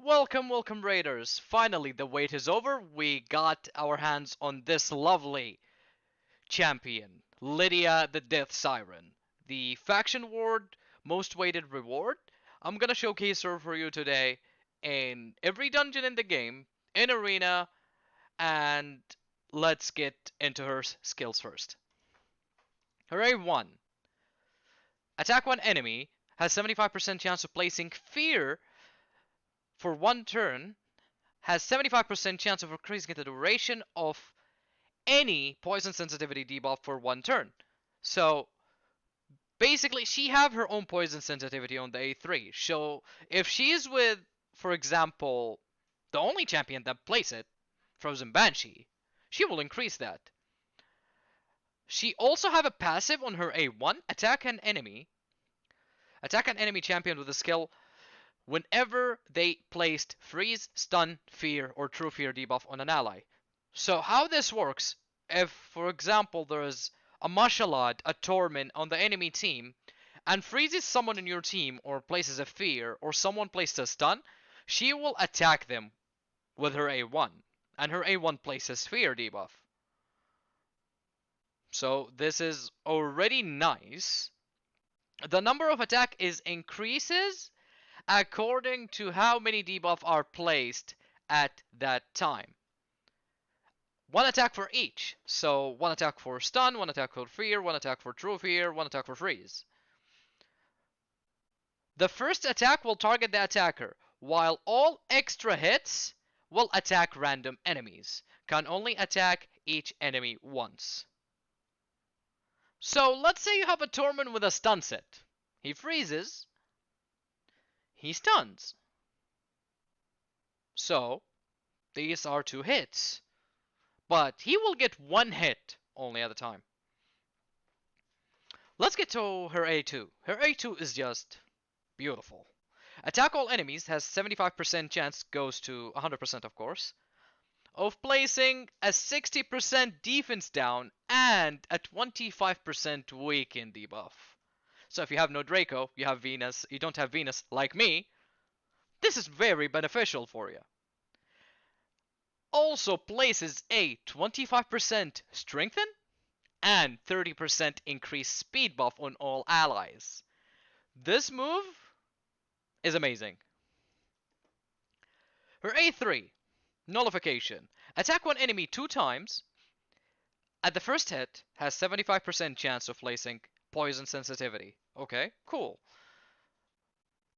Welcome, welcome raiders. Finally, the wait is over. We got our hands on this lovely champion, Lydia the Death Siren. The faction ward most weighted reward. I'm gonna showcase her for you today in every dungeon in the game, in arena, and let's get into her skills first. Her A1. Attack one enemy, has 75% chance of placing fear for one turn, has 75% chance of increasing the duration of any poison sensitivity debuff for one turn. So basically, she have her own poison sensitivity on the A3. So if she's with, for example, the only champion that plays it, Frozen Banshee, she will increase that. She also have a passive on her A1, attack an enemy. Attack an enemy champion with a skill whenever they placed freeze, stun, fear, or true fear debuff on an ally. So how this works, if for example there is a Mashalad, a Torment on the enemy team, and freezes someone in your team or places a fear, or someone places a stun, she will attack them with her A1, and her A1 places fear debuff. So this is already nice. The number of attack is increases according to how many debuff are placed at that time. One attack for each. So one attack for stun, one attack for fear, one attack for true fear, one attack for freeze. The first attack will target the attacker, while all extra hits will attack random enemies. Can only attack each enemy once. So let's say you have a Torment with a stun set. He freezes, he stuns. So these are two hits. But he will get one hit only at a time. Let's get to her A2. Her A2 is just beautiful. Attack all enemies has 75% chance, goes to 100% of course, of placing a 60% defense down and a 25% weaken debuff. So if you have no Draco, you have Venus, you don't have Venus like me, this is very beneficial for you. Also places a 25% strengthen and 30% increased speed buff on all allies. This move is amazing. Her A3, Nullification. Attack one enemy 2 times. At the first hit, has 75% chance of placing poison sensitivity. Okay, cool.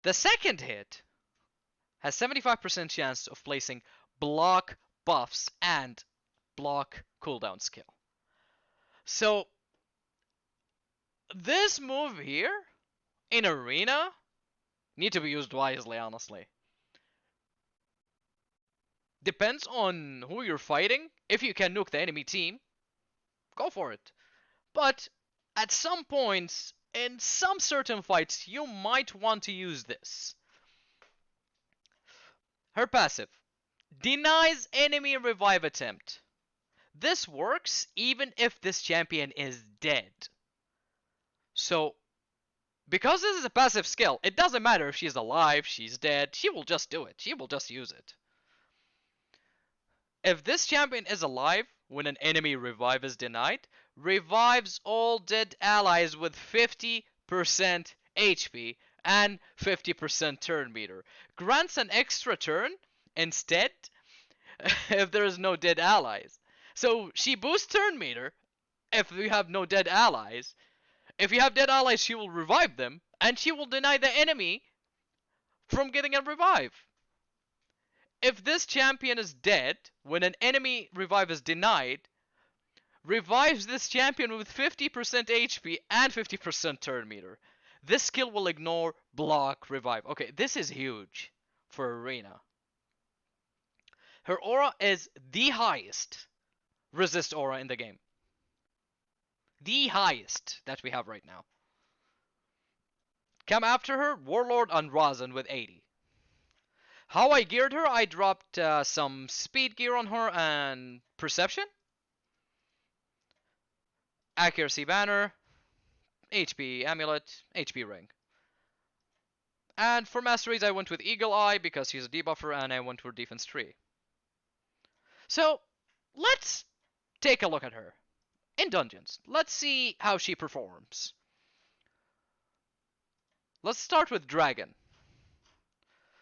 The second hit has 75% chance of placing block buffs and block cooldown skill. So this move here in arena need to be used wisely, honestly. Depends on who you're fighting. If you can nuke the enemy team, go for it. But at some points, in some certain fights, you might want to use this. Her passive denies enemy revive attempt. This works even if this champion is dead. So, because this is a passive skill, it doesn't matter if she's alive, she's dead, she will just do it. She will just use it. If this champion is alive when an enemy revive is denied, revives all dead allies with 50% HP and 50% turn meter. Grants an extra turn instead if there is no dead allies. So she boosts turn meter if you have no dead allies. If you have dead allies, she will revive them, and she will deny the enemy from getting a revive. If this champion is dead, when an enemy revive is denied, revives this champion with 50% HP and 50% turn meter. This skill will ignore block revive. Okay, this is huge for arena. Her aura is the highest resist aura in the game. The highest that we have right now. Come after her, Warlord and Razan with 80. How I geared her, I dropped some speed gear on her and perception. Accuracy banner, HP amulet, HP ring. And for Masteries, I went with Eagle Eye because he's a debuffer, and I went for Defense 3. So, let's take a look at her. In Dungeons, let's see how she performs. Let's start with Dragon.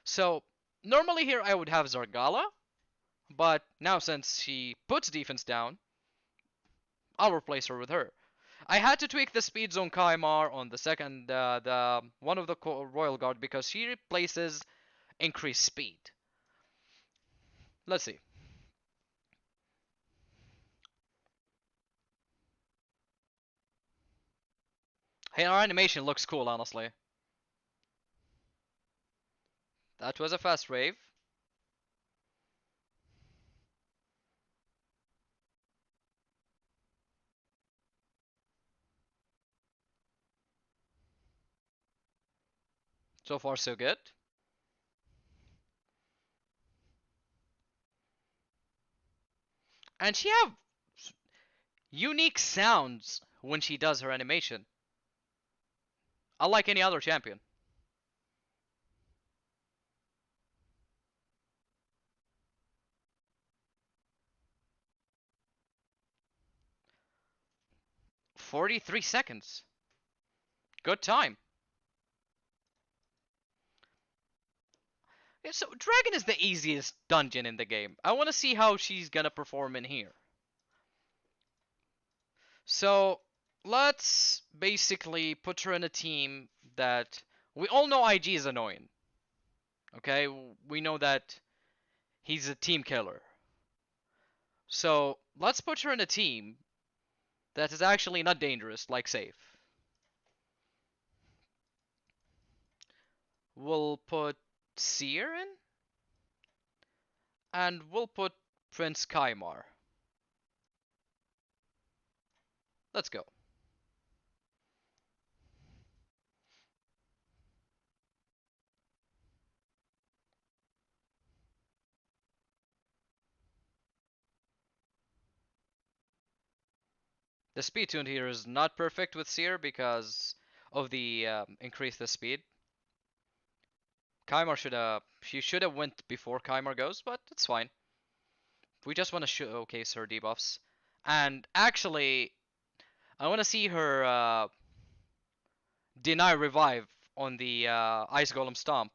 So, normally here I would have Zargala, but now since she puts defense down, I'll replace her with her. I had to tweak the speed zone Kaimar on the second, the one of the Royal Guard because she replaces increased speed. Let's see. Hey, our animation looks cool, honestly. That was a fast wave. So far, so good. And she have unique sounds when she does her animation, unlike any other champion. "43 seconds. Good time." Yeah, so Dragon is the easiest dungeon in the game. I want to see how she's gonna perform in here. So let's basically put her in a team that we all know IG is annoying. Okay, we know that he's a team killer. So let's put her in a team that is actually not dangerous, like safe. We'll put Siren and we'll put Prince Kaimar. Let's go. The speed tune here is not perfect with Seer because of the increase the speed. Kaimar she should have went before Kaimar goes, but it's fine. We just want to showcase her debuffs. And actually, I want to see her deny revive on the Ice Golem Stomp.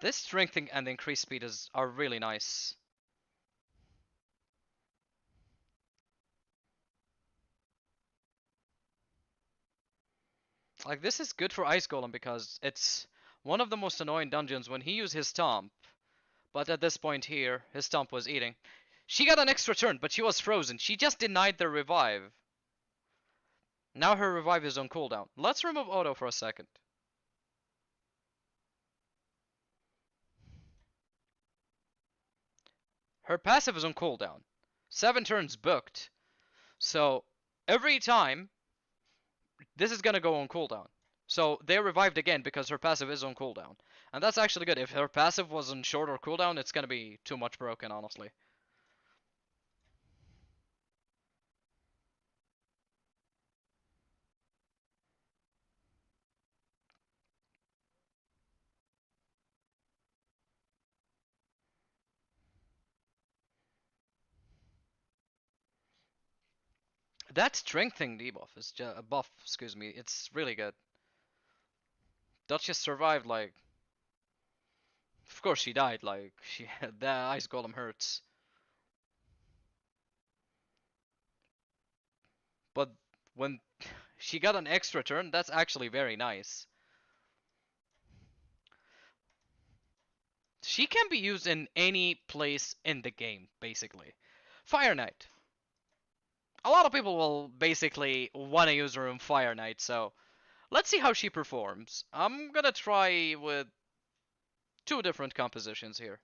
This strengthening and increased speed are really nice. Like, this is good for Ice Golem because it's one of the most annoying dungeons when he used his stomp. But at this point here, his stomp was eating. She got an extra turn, but she was frozen. She just denied the revive. Now her revive is on cooldown. Let's remove auto for a second. Her passive is on cooldown. 7 turns booked. So every time, this is gonna go on cooldown. So they revived again because her passive is on cooldown. And that's actually good. If her passive was on shorter cooldown, it's gonna be too much broken, honestly. That strengthening debuff is just a buff, excuse me. It's really good. Duchess survived, like, of course she died, like, the ice golem hurts. But when she got an extra turn, that's actually very nice. She can be used in any place in the game, basically. Fire Knight. A lot of people will basically want to use her in Fire Knight, so let's see how she performs. I'm gonna try with two different compositions here.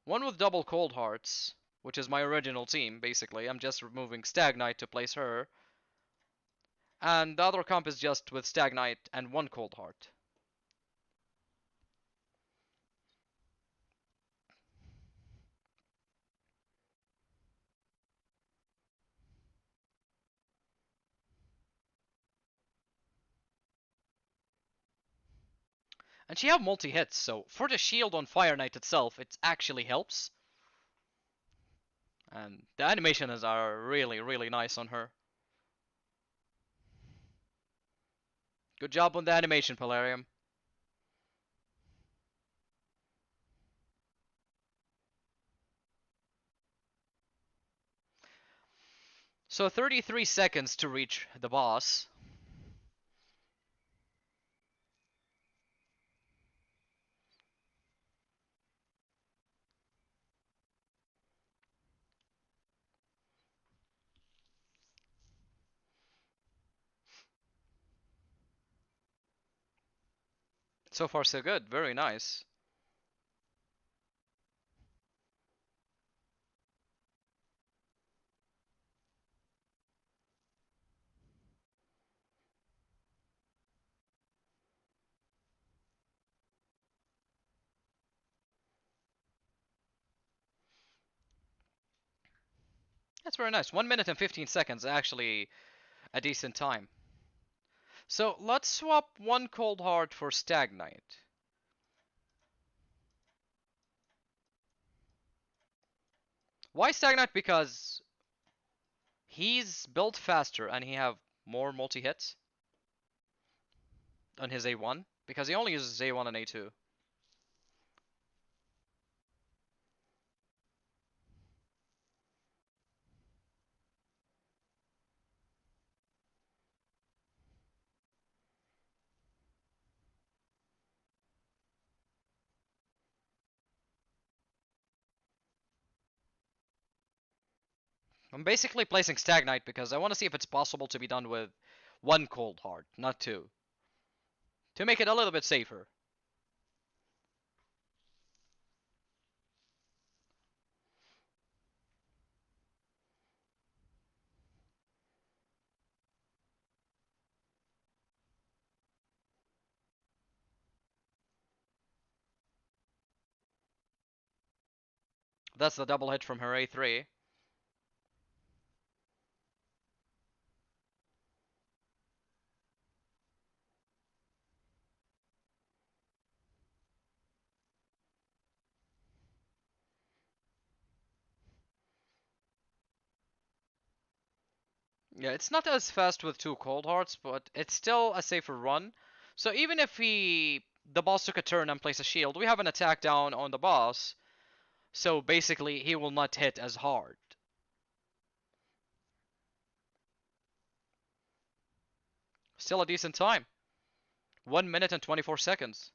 One with double Cold Hearts, which is my original team, basically. I'm just removing Stagnite to place her. And the other comp is just with Stagnite and one Cold Heart. And she have multi-hits, so for the shield on Fire Knight itself, it actually helps. And the animations are really, really nice on her. Good job on the animation, Polarium. So 33 seconds to reach the boss. So far so good, very nice. That's very nice. 1 minute and 15 seconds, actually a decent time. So let's swap one Cold Heart for Stagnite. Why Stagnite? Because he's built faster and he have more multi-hits on his A1. Because he only uses A1 and A2. I'm basically placing Stagnite because I want to see if it's possible to be done with one Cold Heart, not two. To make it a little bit safer. That's the double hit from her A3. Yeah, it's not as fast with two Cold Hearts, but it's still a safer run. So even if the boss took a turn and placed a shield, we have an attack down on the boss. So basically, he will not hit as hard. Still a decent time. 1 minute and 24 seconds.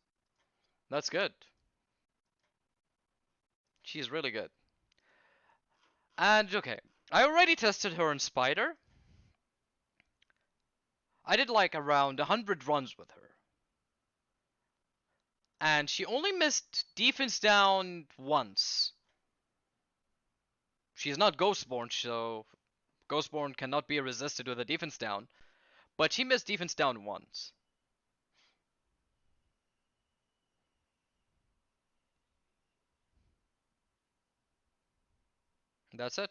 That's good. She's really good. And okay, I already tested her in Spider. I did like around 100 runs with her. And she only missed defense down once. She's not Ghostborn, so Ghostborn cannot be resisted with a defense down. But she missed defense down once. That's it.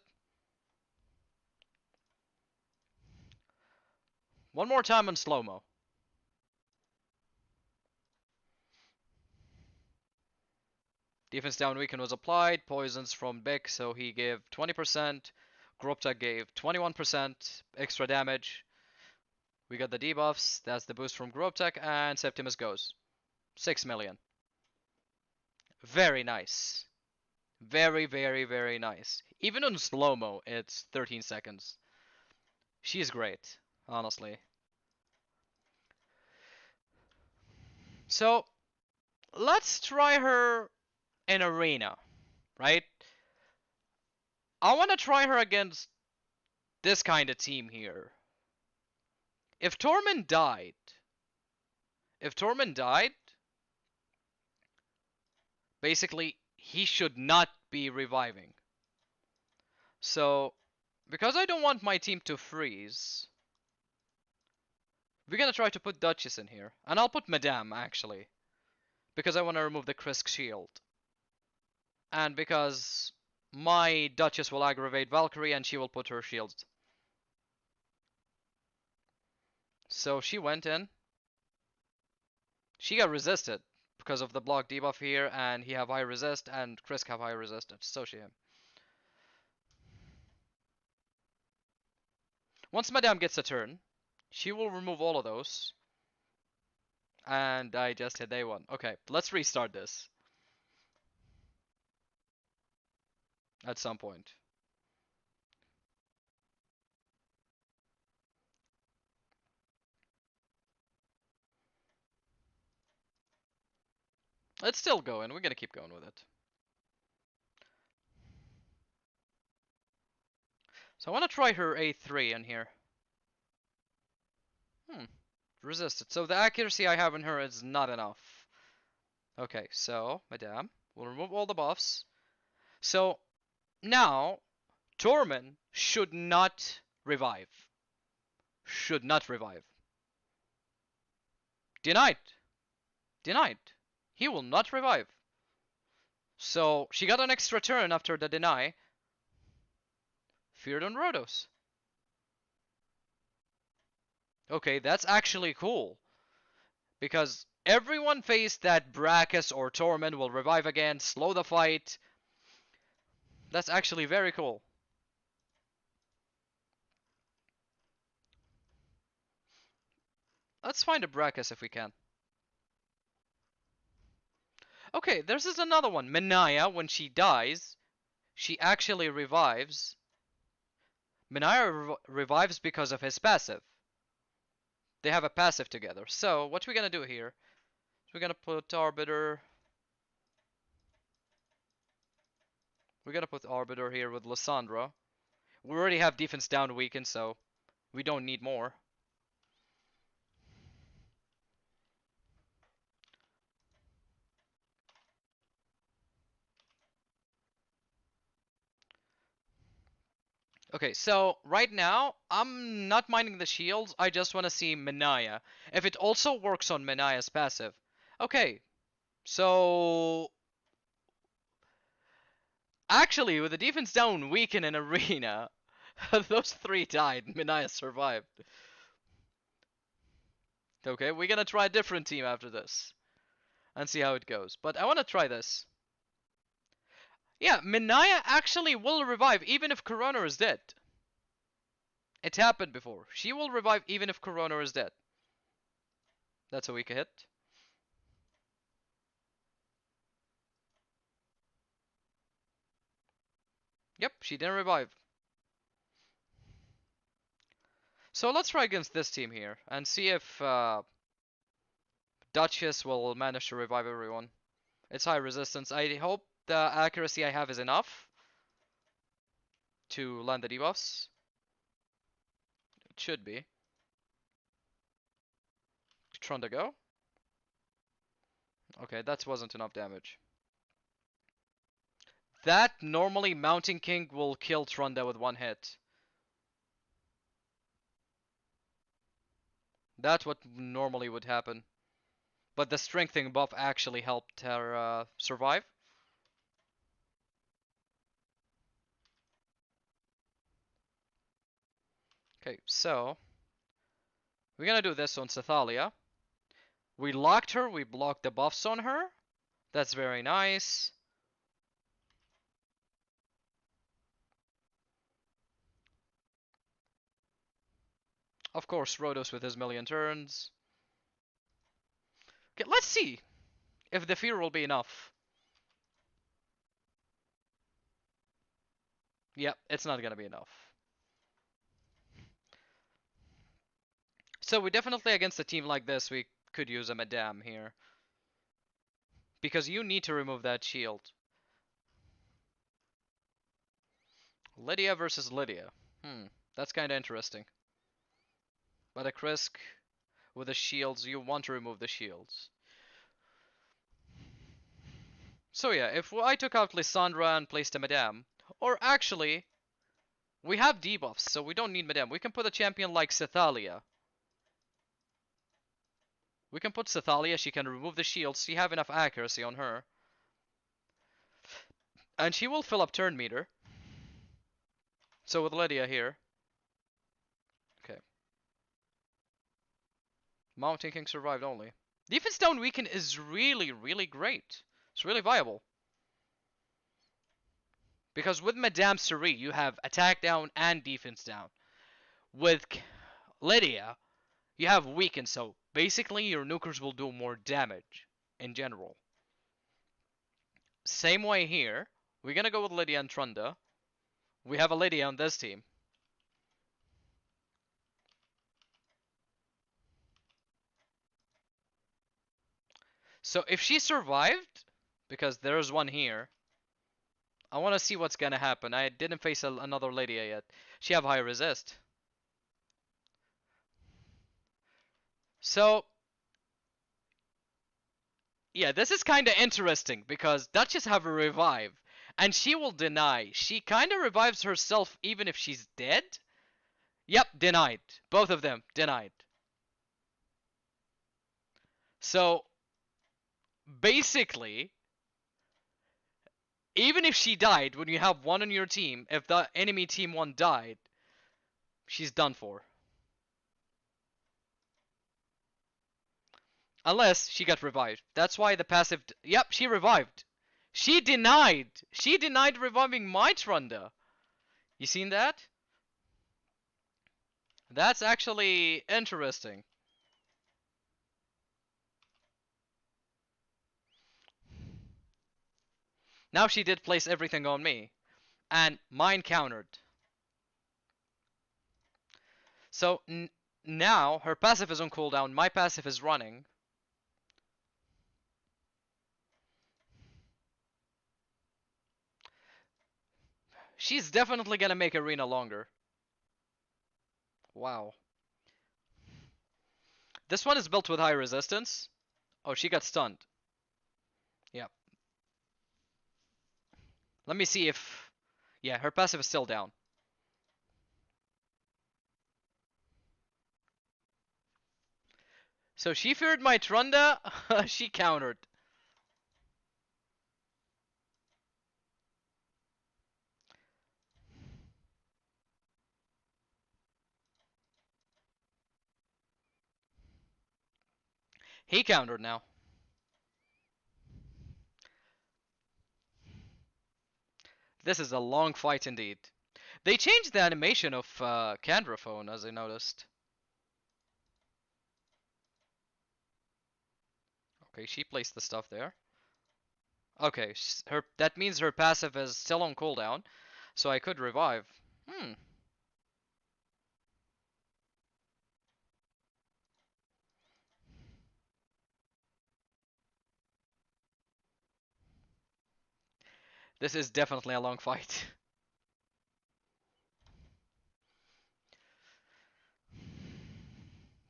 One more time on slow-mo. Defense down weaken was applied. Poisons from Bick, so he gave 20%. Gropta gave 21% extra damage. We got the debuffs. That's the boost from Groptek, and Septimus goes. 6 million. Very nice. Very, very, very nice. Even on slow-mo, it's 13 seconds. She's great, honestly. So, let's try her in Arena, right? I want to try her against this kind of team here. If Tormund died, if Tormund died, basically, he should not be reviving. So, because I don't want my team to freeze, we're gonna try to put Duchess in here. And I'll put Madame, actually. Because I want to remove the Krisk shield. And because my Duchess will aggravate Valkyrie and she will put her shields. So she went in. She got resisted because of the block debuff here, and he have high resist, and Krisk have high resistance, so she him. Once Madame gets a turn, she will remove all of those. And I just hit A1. Okay, let's restart this. At some point. It's still going. We're gonna keep going with it. So I want to try her A3 in here. Resisted. So the accuracy I have in her is not enough. Okay, so, Madame, we'll remove all the buffs. So, now, Torment should not revive. Should not revive. Denied. Denied. He will not revive. So, she got an extra turn after the deny. Feared on Rhodos. Okay, that's actually cool. Because everyone faced that Brachus or Torment will revive again, slow the fight. That's actually very cool. Let's find a Brachus if we can. Okay, this is another one. Minaya, when she dies, she actually revives. Minaya revives because of his passive. They have a passive together. So, what we're gonna do here, we're gonna put Arbiter. We're gonna put Arbiter here with Lysandra. We already have defense down weakened, so we don't need more. Okay, so right now, I'm not minding the shields, I just want to see Minaya. If it also works on Minaya's passive. Okay, so... Actually, with the defense down weaken in Arena, those three died, Minaya survived. Okay, we're gonna try a different team after this. And see how it goes. But I want to try this. Yeah, Minaya actually will revive even if Corona is dead. It happened before. She will revive even if Corona is dead. That's a weak hit. Yep, she didn't revive. So let's try against this team here and see if Duchess will manage to revive everyone. It's high resistance. I hope the accuracy I have is enough to land the debuffs. It should be. Tronda go. Okay, that wasn't enough damage. That normally Mountain King will kill Tronda with one hit. That's what normally would happen. But the strengthening buff actually helped her survive. Okay, so we're gonna do this on Cathalia. We locked her, we blocked the buffs on her. That's very nice. Of course, Rhodos with his million turns. Okay, let's see if the fear will be enough. Yep, it's not gonna be enough. So we definitely, against a team like this, we could use a Madame here. Because you need to remove that shield. Lydia versus Lydia. That's kinda interesting. But a Krisk with the shields, you want to remove the shields. So yeah, if I took out Lysandra and placed a Madame, or actually, we have debuffs, so we don't need Madame. We can put a champion like Cythalia. We can put Cythalia, she can remove the shields, she have enough accuracy on her. And she will fill up turn meter. So with Lydia here. Okay. Mountain King survived only. Defense down weaken is really, really great. It's really viable. Because with Madame Suri, you have attack down and defense down. With Lydia, you have weaken, so basically your nukers will do more damage in general. Same way here. We're gonna go with Lydia and Trunda. We have a Lydia on this team. So if she survived, because there's one here, I want to see what's gonna happen. I didn't face another Lydia yet. She have high resist. So yeah, this is kind of interesting because Duchess have a revive, and she will deny. She kind of revives herself even if she's dead. Yep, denied. Both of them denied. So basically, even if she died when you have one on your team, if the enemy team one died, she's done for. Unless she got revived. That's why the passive. Yep, she revived. She denied. She denied reviving my Trunda. You seen that? That's actually interesting. Now she did place everything on me. And mine countered. So now her passive is on cooldown. My passive is running. She's definitely gonna make arena longer. Wow. This one is built with high resistance. Oh, she got stunned. Yep. Let me see if... Yeah, her passive is still down. So she feared my Trunda. She countered. He countered now. This is a long fight indeed. They changed the animation of Candraphone, as I noticed. Okay, she placed the stuff there. Okay, that means her passive is still on cooldown, so I could revive. This is definitely a long fight.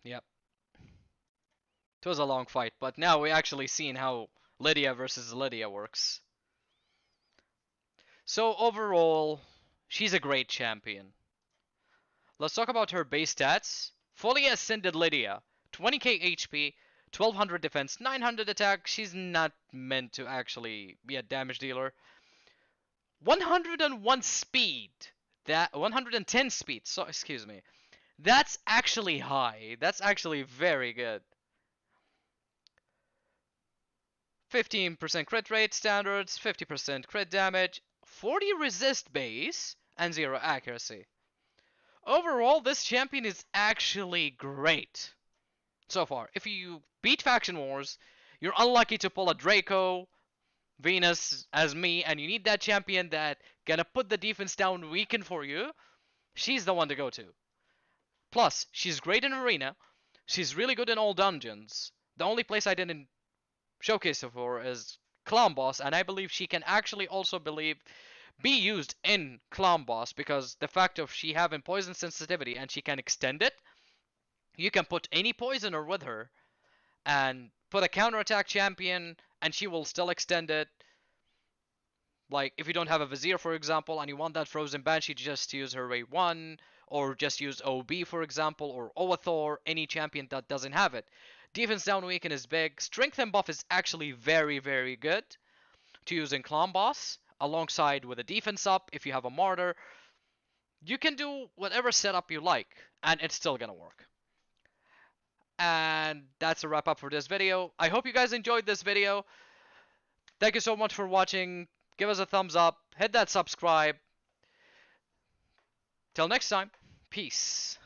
Yep. It was a long fight, but now we actually seen how Lydia versus Lydia works. So overall, she's a great champion. Let's talk about her base stats. Fully Ascended Lydia, 20k HP, 1200 defense, 900 attack. She's not meant to actually be a damage dealer. 101 speed. That 110 speed. So excuse me. That's actually high. That's actually very good. 15% crit rate standards, 50% crit damage, 40 resist base, and 0 accuracy. Overall, this champion is actually great so far. If you beat Faction Wars, you're unlucky to pull a Draco, Venus as me, and you need that champion that gonna put the defense down weaken for you, she's the one to go to. Plus, she's great in Arena, she's really good in all dungeons. The only place I didn't showcase her for is Clown Boss, and I believe she can actually also be used in Clown Boss because the fact of she having poison sensitivity and she can extend it, you can put any poisoner with her and put a counterattack champion and she will still extend it. Like, if you don't have a Vizier, for example, and you want that Frozen Banshee to just use her Ray 1, or just use OB, for example, or Oathor, any champion that doesn't have it. Defense down weaken is big. Strength and buff is actually very, very good to use in Clan Boss, alongside with a defense up if you have a Martyr. You can do whatever setup you like, and it's still gonna work. And that's a wrap up for this video. I hope you guys enjoyed this video. Thank you so much for watching. Give us a thumbs up. Hit that subscribe. Till next time, peace.